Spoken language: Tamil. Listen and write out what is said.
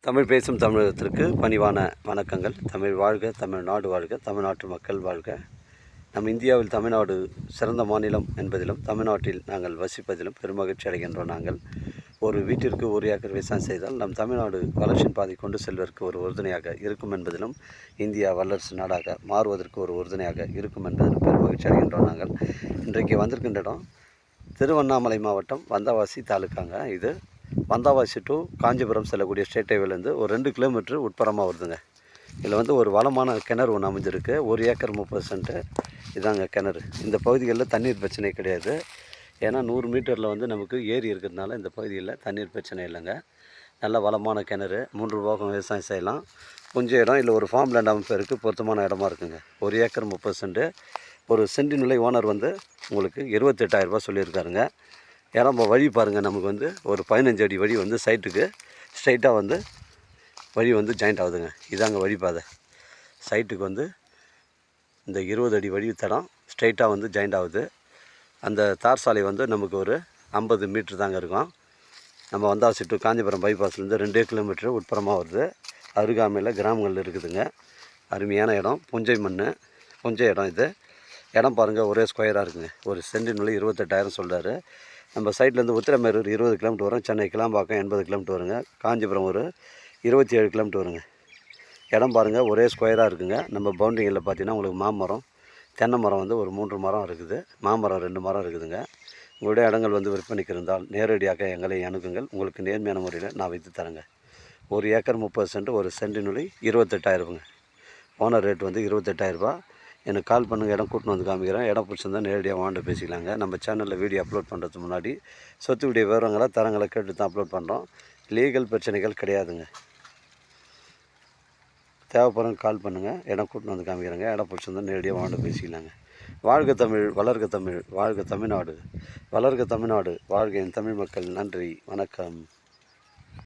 தமிழ் பேசும் தமிழகத்திற்கு பணிவான வணக்கங்கள். தமிழ் வாழ்க, தமிழ்நாடு வாழ்க, தமிழ்நாட்டு மக்கள் வாழ்க. நம் இந்தியாவில் தமிழ்நாடு சிறந்த மாநிலம் என்பதிலும் தமிழ்நாட்டில் நாங்கள் வசிப்பதிலும் பெருமகிழ்ச்சி அடைகின்றோம். நாங்கள் ஒரு வீட்டிற்கு ஒரு ஏக்கர் விவசாயம் செய்தால் நம் தமிழ்நாடு வளர்ச்சியின் பாதை கொண்டு செல்வதற்கு ஒரு உறுதுணையாக இருக்கும் என்பதிலும் இந்தியா வல்லரசு நாடாக மாறுவதற்கு ஒரு உறுதுணையாக இருக்கும் என்பதிலும் பெருமகிழ்ச்சி அடைகின்றோம். நாங்கள் இன்றைக்கு வந்திருக்கின்ற இடம் திருவண்ணாமலை மாவட்டம் வந்தவாசி தாலுக்காங்க. இது வந்தவாசி டு காஞ்சிபுரம் செல்லக்கூடிய ஸ்டேட் ஹைவேலேருந்து ஒரு 2 கிலோமீட்டர் உட்புறமாக வருதுங்க. இதில் ஒரு வளமான கிணறு ஒன்று அமைஞ்சிருக்கு. 1 ஏக்கர் 30 சென்ட்டு இதாங்க கிணறு. இந்த பகுதிகளில் தண்ணீர் பிரச்சனை கிடையாது. ஏன்னா 100 மீட்டரில் நமக்கு ஏரி இருக்கிறதுனால இந்த பகுதியில் தண்ணீர் பிரச்சனை இல்லைங்க. நல்ல வளமான கிணறு. 3 போகம் விவசாயம் செய்யலாம். கொஞ்சம் இடம் இல்லை, ஒரு ஃபார்ம் லேண்ட் அமைப்பதற்கு பொருத்தமான இடமா இருக்குங்க. 1 ஏக்கர் 30 சென்ட்டு. ஒரு சென்டின் விலை ஓனர் உங்களுக்கு 28,000 ரூபாய் சொல்லியிருக்காருங்க. ஏன்னா வழி பாருங்கள், நமக்கு ஒரு 15 அடி வழி சைட்டுக்கு ஸ்ட்ரைட்டாக வழி ஜாயிண்ட் ஆகுதுங்க. இதாங்க வழிபாதை. சைட்டுக்கு இந்த 20 அடி வழி தடம் ஸ்ட்ரைட்டாக ஜாயிண்ட் ஆகுது. அந்த தார் சாலை நமக்கு ஒரு 50 மீட்ரு தாங்க இருக்கும். நம்ம வந்தாசி டு காஞ்சிபுரம் பைபாஸ்லேருந்து 2 கிலோமீட்டர் உட்புறமாக வருது. அருகாமையில் கிராமங்கள் இருக்குதுங்க. அருமையான இடம். புஞ்சை மண், புஞ்சை இடம். இது இடம் பாருங்கள், ஒரே ஸ்கொயராக இருக்குங்க. ஒரு சென்டின் விலை 28,000 சொல்கிறாரு. நம்ம சைட்லேருந்து உத்திரமேரூர் 20 கிலோமீட்டர் வரும். சென்னை கிளாம்பாக்கம் 80 கிலோமீட்டர் வருங்க. காஞ்சிபுரம் ஒரு 27 கிலோமீட்டர் வருங்க. இடம் பாருங்கள், ஒரே ஸ்கொயராக இருக்குங்க. நம்ம பவுண்டரியில் பார்த்தீங்கன்னா உங்களுக்கு மாமரம், தென்னை மரம் ஒரு 3 மரம் இருக்குது. மாமரம் 2 மரம் இருக்குதுங்க. உங்களுடைய இடங்கள் விற்பனைக்கு இருந்தால் நேரடியாக எங்களை அணுகுங்கள். உங்களுக்கு நேர்மையான முறையில் நான் வைத்து தரேங்க. 1 ஏக்கர் 30 சென்ட், ஒரு சென்டின் விலை 28,000ங்க. ஓனர் ரேட் 28,000 ரூபா. எனக்கு கால் பண்ணுங்கள், இடம் கூட்டின்னு காமிக்கிறேன். இடம் பிடிச்சிருந்தால் நேரடியாக வாண்ட பேசிக்கலாங்க. நம்ம சேனலில் வீடியோ அப்லோட் பண்ணுறதுக்கு முன்னாடி சொத்து வீடியோ விவரங்களை தரங்களை கேட்டு தான் அப்லோட் பண்ணுறோம். லீகல் பிரச்சனைகள் கிடையாதுங்க. தேவைப்படுறவங்க கால் பண்ணுங்கள், இடம் கூட்டின்னு காமிக்கிறேங்க. இடம் பிடிச்சிருந்தால் நேரடியாக வாண்ட பேசிக்கலாங்க. வாழ்க தமிழ், வளர்க தமிழ், வாழ்க தமிழ்நாடு, வளர்க தமிழ்நாடு, வாழ்க என் தமிழ் மக்கள். நன்றி, வணக்கம்.